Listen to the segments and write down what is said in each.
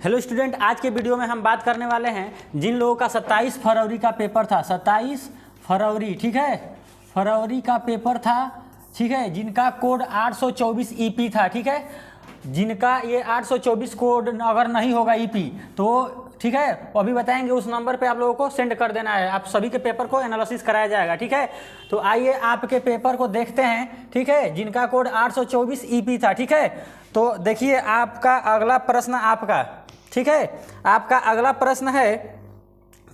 Hello student, आज के video में हम बात करने वाले हैं जिन लोगों का 27 फरवरी का पेपर था। 27 फरवरी, ठीक है, फरवरी का पेपर था, ठीक है, जिनका कोड 824 ईपी था, ठीक है, जिनका ये 824 कोड अगर नहीं होगा ईपी तो ठीक है, अभी बताएंगे उस नंबर पे आप लोगों को सेंड कर देना है। आप सभी के पेपर को एनालिसिस कराया जाएगा, ठीक है। तो आइए आपके पेपर को देखते हैं, ठीक है, जिनका कोड 824 ईपी था, ठीक है। तो देखिए आपका अगला प्रश्न आपका, ठीक है, आपका अगला प्रश्न है,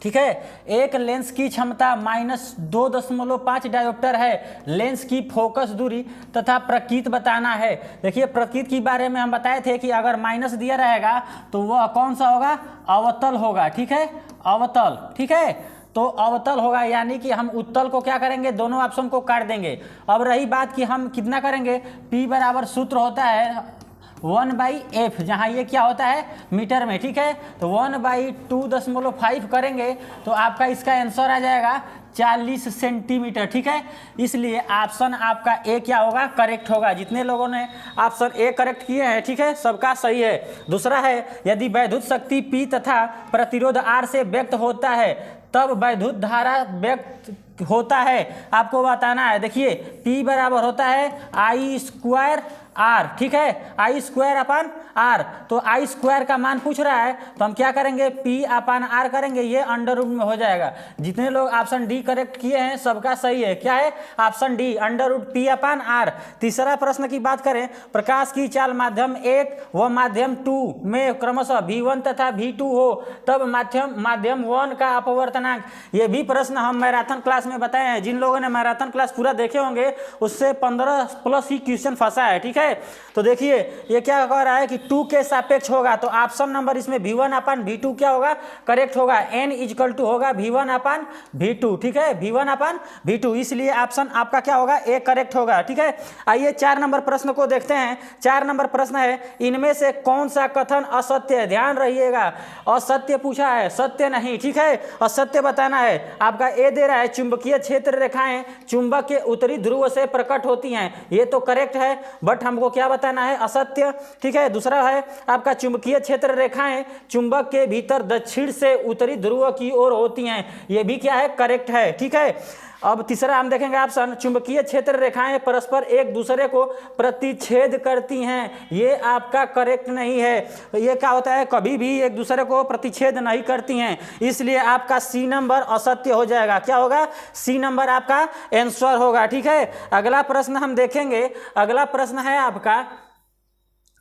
ठीक है, एक लेंस की क्षमता -2.5 डायोप्टर है, लेंस की फोकस दूरी तथा प्रकृति बताना है। देखिए प्रकृति के बारे में हम बताए थे कि अगर माइनस दिया रहेगा तो वह कौन सा होगा, अवतल होगा, ठीक है, अवतल, ठीक है। तो अवतल होगा, यानी कि हम उत्तल को क्या करेंगे, दोनों ऑप्शन को काट देंगे। अब रही बात कि हम कितना करेंगे, P बराबर सूत्र होता है 1/f, जहाँ ये क्या होता है मीटर में, ठीक है। तो 1/2.5 करेंगे तो आपका इसका आंसर आ जाएगा 40 सेंटीमीटर, ठीक है। इसलिए ऑप्शन आपका ए क्या होगा, करेक्ट होगा। जितने लोगों ने ऑप्शन ए करेक्ट किए हैं, ठीक है, सबका सही है। दूसरा है, यदि वैद्युत शक्ति P तथा प्रतिरोध R से व्यक्त होता है तब वैद्युत धारा व्यक्त होता है, आपको बताना है। देखिए P बराबर होता है I² R, ठीक है, I²/R। तो I² का मान पूछ रहा है तो हम क्या करेंगे, P/R करेंगे, ये अंडर रूट में हो जाएगा। जितने लोग ऑप्शन डी करेक्ट किए हैं सबका सही है। क्या है, option D, under root P/R। तीसरा प्रश्न की बात करें, प्रकाश की चाल माध्यम 1 व माध्यम 2 में क्रमशः V1 तथा V2 हो तब माध्यम 1 का अपवर्तनांक। ये भी प्रश्न हम मैराथन क्लास में बताए हैं। जिन लोगों ने मैराथन क्लास पूरा देखे होंगे उससे 15+ ही क्वेश्चन फंसा है, ठीक है। तो देखिए ये क्या कह रहा है कि 2 के सापेक्ष होगा, तो ऑप्शन नंबर इसमें V1/V2 क्या होगा, करेक्ट होगा। n = होगा V1/V2, ठीक है, V1/V2। इसलिए ऑप्शन आपका क्या होगा, ए करेक्ट होगा, ठीक है। आइए 4 नंबर प्रश्न को देखते हैं। 4 नंबर प्रश्न है, इनमें से कौन सा कथन असत्य है। ध्यान रहिएगा, असत्य पूछा है, सत्य नहीं, ठीक है, असत्य बताना है। आपका ए दे रहा है, चुंबकीय क्षेत्र रेखाएं चुंबक के उत्तरी ध्रुव से प्रकट होती हैं, ये तो करेक्ट है, बट हमको क्या बताना है, असत्य, ठीक है। दूसरा है आपका, चुंबकीय क्षेत्र रेखाएं चुंबक के भीतर दक्षिण से उत्तरी ध्रुव की ओर होती हैं, ये भी क्या है, करेक्ट है, ठीक है। अब तीसरा हम देखेंगे ऑप्शन, चुंबकीय क्षेत्र रेखाएं परस्पर एक दूसरे को प्रतिच्छेद करती हैं, ये आपका करेक्ट नहीं है। ये क्या होता है, कभी भी एक दूसरे को प्रतिच्छेद नहीं करती हैं, इसलिए आपका सी नंबर असत्य हो जाएगा। क्या होगा, सी नंबर आपका आंसर होगा, ठीक है। अगला प्रश्न हम देखेंगे, अगला प्रश्न है आपका,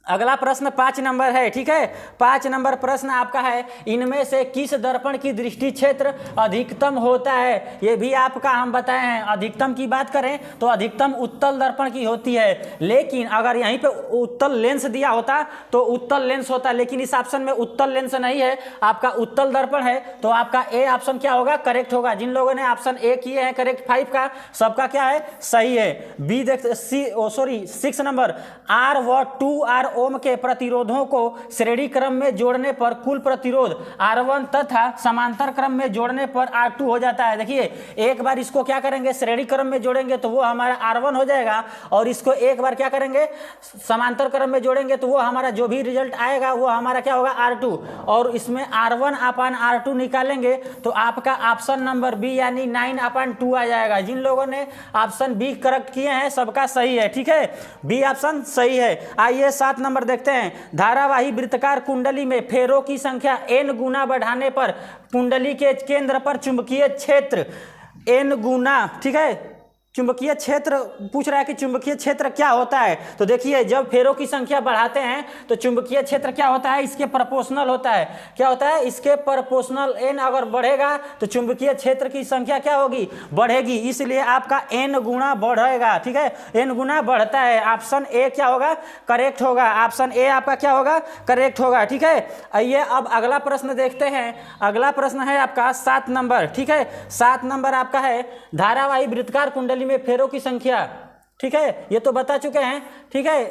अगला प्रश्न 5 नंबर है, ठीक है। 5 नंबर प्रश्न आपका है, इनमें से किस दर्पण की दृष्टि क्षेत्र अधिकतम होता है। ये भी आपका हम बताए हैं। अधिकतम की बात करें तो अधिकतम उत्तल दर्पण की होती है, लेकिन अगर यहीं पे उत्तल लेंस दिया होता तो उत्तल लेंस होता, लेकिन इस ऑप्शन में उत्तल लेंस नहीं है, आपका उत्तल दर्पण है, तो आपका ए ऑप्शन क्या होगा, करेक्ट होगा। जिन लोगों ने ऑप्शन ए किए हैं करेक्ट 5 का, सबका क्या है, सही है। बी देख 6 नंबर, R व 2R ओम के प्रतिरोधों को श्रेणी क्रम में जोड़ने पर कुल प्रतिरोध R1 तथा समांतर क्रम में जोड़ने पर R2 हो जाता है। देखिए एक बार इसको क्या करेंगे, श्रेणी क्रम में जोड़ेंगे तो वो हमारा R1 हो जाएगा, और इसको एक बार क्या करेंगे, समांतर क्रम में जोड़ेंगे तो वो हमारा जो भी रिजल्ट आएगा वो हमारा क्या होगा, R2, और इसमें R1/R2 निकालेंगे तो आपका ऑप्शन नंबर बी यानी 9/2 आ जाएगा। जिन लोगों ने ऑप्शन बी करेक्ट किए हैं सबका सही है, ठीक है, बी ऑप्शन सही है। आइए 7 नंबर देखते हैं, धारावाही वृत्तकार कुंडली में फेरों की संख्या n गुना बढ़ाने पर कुंडली के केंद्र पर चुंबकीय क्षेत्र n गुना, ठीक है, चुंबकीय क्षेत्र पूछ रहा है कि चुंबकीय क्षेत्र क्या होता है। तो देखिए जब फेरों की संख्या बढ़ाते हैं तो चुंबकीय क्षेत्र क्या होता है, इसके प्रोपोर्शनल होता है। क्या होता है, इसके प्रोपोर्शनल n अगर बढ़ेगा तो चुंबकीय क्षेत्र की संख्या क्या होगी, बढ़ेगी, इसलिए आपका n गुना बढ़ेगा, ठीक है, n गुना बढ़ता है। ऑप्शन ए क्या होगा, करेक्ट होगा, ऑप्शन ए आपका क्या होगा, करेक्ट होगा, ठीक है। आइए अब अगला प्रश्न देखते हैं। अगला प्रश्न है आपका 7 नंबर, ठीक है। 7 नंबर आपका है, धारावाही वृत्तकार कुंडली में फेरों की संख्या ठीक है, ये तो बता चुके हैं। ठीक है,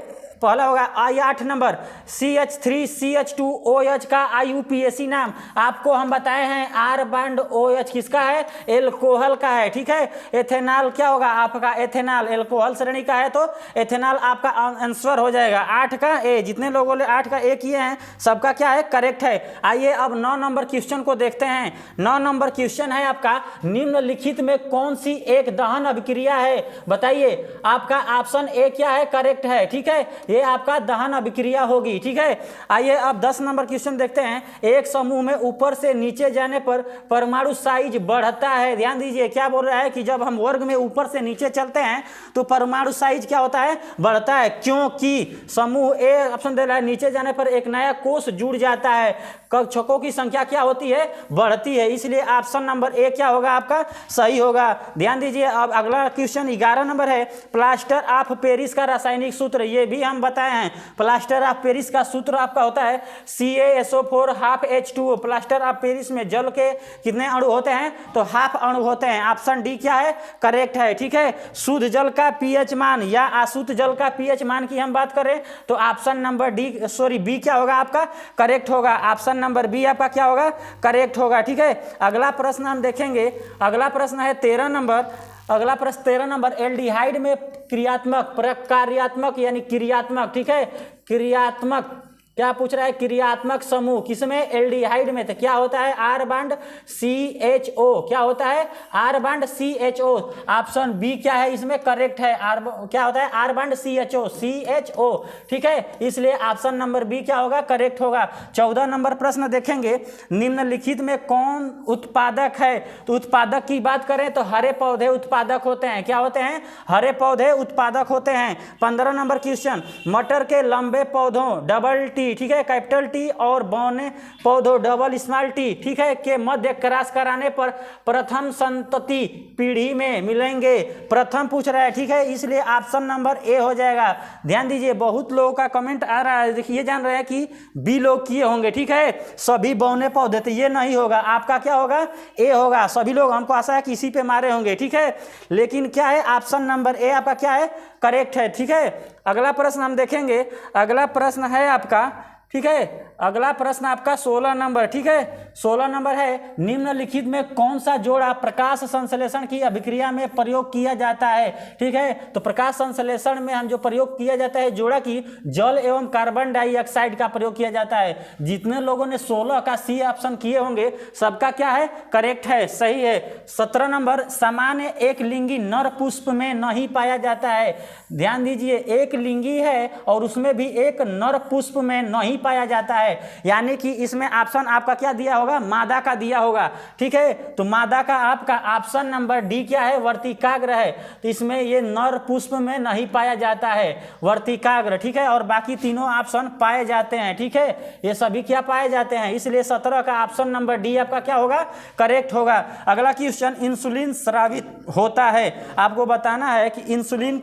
पहला होगा 8 नंबर CH3CH2OH का IUPAC नाम आपको हम बताए हैं। R बॉन्ड OH किसका है? एल्कोहल का है। ठीक है, एथेनॉल क्या होगा आपका? एथेनॉल एल्कोहल श्रेणी का है तो एथेनॉल आपका आंसर हो जाएगा। 8 का ए, जितने लोगों ने 8 का ए किए हैं सबका क्या है? करेक्ट है। आइए अब 9 नंबर क्वेश्चन को देखते हैं। 9 नंबर क्वेश्चन है आपका, निम्नलिखित में कौन सी एक दहन अभिक्रिया है? बताइए, आपका ऑप्शन ए क्या है? करेक्ट है। ठीक है, ये आपका दहन अभिक्रिया होगी। ठीक है, आइए अब 10 नंबर क्वेश्चन देखते हैं। एक समूह में ऊपर से नीचे जाने पर परमाणु साइज बढ़ता है। ध्यान दीजिए, क्या बोल रहा है कि जब हम वर्ग में ऊपर से नीचे चलते हैं तो परमाणु साइज क्या होता है? बढ़ता है। क्योंकि समूह ए ऑप्शन दे रहा है, नीचे जाने पर एक नया कोष जुड़ जाता है, कक्षकों की संख्या क्या होती है? बढ़ती है। इसलिए ऑप्शन नंबर ए क्या होगा आपका? सही होगा। ध्यान दीजिए, अब अगला क्वेश्चन 11 नंबर है। प्लास्टर ऑफ पेरिस का रासायनिक सूत्र, ये भी हम बताए हैं। प्लास्टर ऑफ पेरिस का सूत्र आपका होता है CaSO4 half H2O। Plaster of Paris में जल के कितने अणु होते हैं? तो हाफ अणु होते हैं। ऑप्शन डी क्या है? करेक्ट है। ठीक है, शुद्ध जल का pH मान या अशुद्ध जल का pH मान की हम बात करें तो ऑप्शन नंबर बी क्या होगा आपका? करेक्ट होगा। ऑप्शन नंबर बी आपका क्या होगा? करेक्ट होगा। ठीक है, अगला प्रश्न हम देखेंगे। अगला प्रश्न है 13 नंबर। अगला प्रश्न 13 नंबर, एल्डिहाइड में क्रियात्मक, प्रकार्यात्मक यानी क्रियात्मक, ठीक है, क्रियात्मक क्या पूछ रहा है? क्रियात्मक समूह किसमें? एल्डिहाइड में। तो क्या होता है? R bond CHO। क्या होता है? R bond CHO। Option B क्या है इसमें? करेक्ट है। क्या होता है? R bond CHO। ठीक है, इसलिए ऑप्शन नंबर बी क्या होगा? करेक्ट होगा। 14 नंबर प्रश्न देखेंगे, निम्नलिखित में कौन उत्पादक है? तो उत्पादक की बात करें तो हरे पौधे उत्पादक होते हैं। क्या होते हैं? हरे पौधे उत्पादक होते हैं। 15 नंबर क्वेश्चन, मटर के लंबे पौधों डबल टी, ठीक है, कैपिटल टी, और बौने पौधों डबल स्मॉल टी, ठीक है, के मध्य क्रॉस कराने पर प्रथम संतति पीढ़ी में मिलेंगे। प्रथम पूछ रहा है। ठीक है, इसलिए ऑप्शन नंबर ए हो जाएगा। ध्यान दीजिए, बहुत लोगों का कमेंट आ रहा है, देखिए जान रहे हैं कि बी लोग किए होंगे। ठीक है, सभी बौने पौधे, तो ये नहीं होगा, आपका क्या होगा? ए होगा। सभी लोग, हमको आशा है कि इसी पे मारे होंगे। ठीक है, लेकिन क्या है? ऑप्शन नंबर ए आपका क्या है? करेक्ट है। ठीक है, अगला प्रश्न हम देखेंगे। अगला प्रश्न है आपका, ठीक है, अगला प्रश्न आपका 16 नंबर। ठीक है, 16 नंबर है, निम्नलिखित में कौन सा जोड़ा प्रकाश संश्लेषण की अभिक्रिया में प्रयोग किया जाता है? ठीक है, तो प्रकाश संश्लेषण में हम जो प्रयोग किया जाता है जोड़ा की, जल एवं कार्बन डाइऑक्साइड का प्रयोग किया जाता है। जितने लोगों ने 16 का सी ऑप्शन किए होंगे सबका क्या है? करेक्ट है, सही है। 17 नंबर, सामान्य एक लिंगी नर पुष्प में नहीं पाया जाता है। ध्यान दीजिए, एक लिंगी है और उसमें भी एक नर पुष्प में नहीं पाया जाता है, यानी कि इसमें ऑप्शन आपका क्या दिया होगा? मादा का दिया होगा। ठीक है, तो मादा का आपका ऑप्शन नंबर डी क्या है? वर्तिकाग्र है। तो इसमें ये नर पुष्प में नहीं पाया जाता है, वर्तिकाग्र। ठीक है, और बाकी तीनों ऑप्शन पाए जाते हैं। ठीक है, ये सभी क्या पाए जाते हैं, इसलिए 17 का ऑप्शन नंबर डी आपका क्या होगा? करेक्ट होगा। अगला क्वेश्चन, इंसुलिन स्रावित होता है। आपको बताना है कि इंसुलिन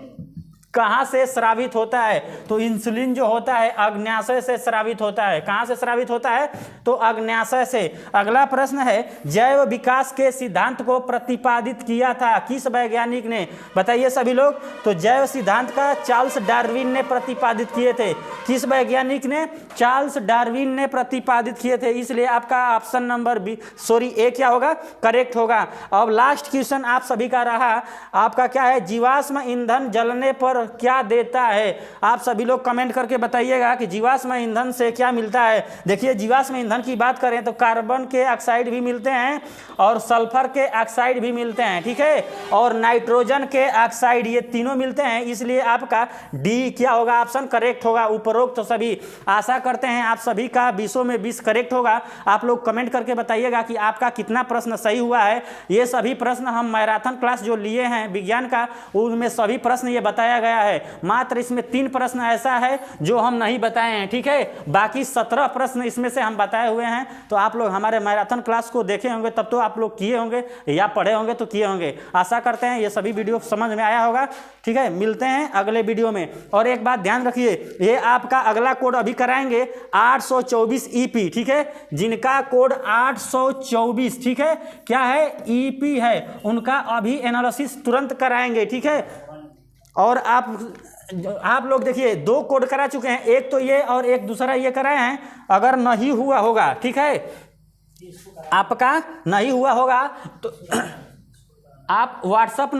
कहाँ से स्रावित होता है? तो इंसुलिन जो होता है अग्न्याशय से स्रावित होता है। कहाँ से स्रावित होता है? तो अग्न्याशय से। अगला प्रश्न है, जैव विकास के सिद्धांत को प्रतिपादित किया था किस वैज्ञानिक ने? बताइए सभी लोग। तो जैव सिद्धांत का चार्ल्स डार्विन ने प्रतिपादित किए थे। किस वैज्ञानिक ने? चार्ल्स डार्विन ने प्रतिपादित किए थे, इसलिए आपका ऑप्शन नंबर बी ए क्या होगा? करेक्ट होगा। अब लास्ट क्वेश्चन आप सभी का रहा, आपका क्या है? जीवाश्म ईंधन जलने पर क्या देता है? आप सभी लोग कमेंट करके बताइएगा कि जीवाश्म ईंधन से क्या मिलता है। देखिए, जीवाश्म ईंधन की बात करें तो कार्बन के ऑक्साइड भी मिलते हैं और सल्फर के ऑक्साइड भी मिलते हैं। ठीक है, और नाइट्रोजन के ऑक्साइड, ये तीनों मिलते हैं, इसलिए आपका डी क्या होगा? ऑप्शन करेक्ट होगा। उपरोक्त तो सभी, आशा करते हैं आप सभी का 20 में 20 करेक्ट होगा। आप लोग कमेंट करके बताइएगा कि आपका कितना प्रश्न सही हुआ है। ये सभी प्रश्न हम मैराथन क्लास जो लिए हैं विज्ञान का, उनमें सभी प्रश्न ये बताया गया है। मात्र इसमें 3 प्रश्न ऐसा है जो हम नहीं बताए हैं। ठीक है, बाकी 17 प्रश्न इसमें से हम बताए हुए हैं। तो आप लोग हमारे मैराथन क्लास को देखे होंगे, तब तो आप लोग किए होंगे या पढ़े होंगे तो किए होंगे। आशा करते हैं ये सभी वीडियो समझ में आया होगा। ठीक है, मिलते हैं अगले वीडियो में। और एक बात ध्यान रखिए, ये आपका अगला कोड अभी कराएंगे 824 EP। ठीक है, जिनका कोड 824, ठीक है, क्या है? EP है, उनका अभी एनालिसिस तुरंत कराएंगे। ठीक है, और आप लोग देखिए 2 कोड करा चुके हैं, एक तो ये और एक दूसरा ये कराए हैं। अगर नहीं हुआ होगा, ठीक है, आपका नहीं हुआ होगा तो आप व्हाट्सअप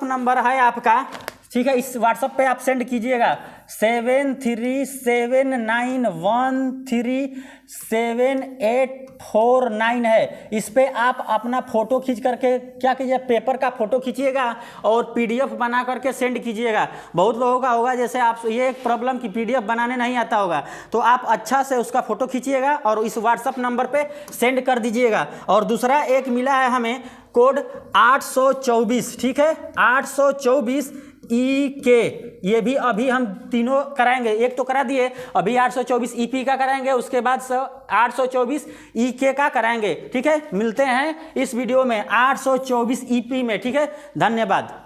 नंबर है आपका, ठीक है, इस व्हाट्सअप पे आप सेंड कीजिएगा 7379137849 है। इस पे आप अपना फ़ोटो खींच करके क्या कीजिए, पेपर का फ़ोटो खींचिएगा और PDF बना करके सेंड कीजिएगा। बहुत लोगों का होगा जैसे आप, ये एक प्रॉब्लम कि PDF बनाने नहीं आता होगा, तो आप अच्छा से उसका फ़ोटो खींचिएगा और इस व्हाट्सअप नंबर पे सेंड कर दीजिएगा। और दूसरा एक मिला है हमें कोड 824, ठीक है, 824 EK, ये भी अभी हम तीनों कराएंगे। एक तो करा दिए, अभी 824 EP का कराएंगे, उसके बाद 824 EK का कराएंगे, ठीक है। मिलते हैं इस वीडियो में 824 EP में, ठीक है। धन्यवाद।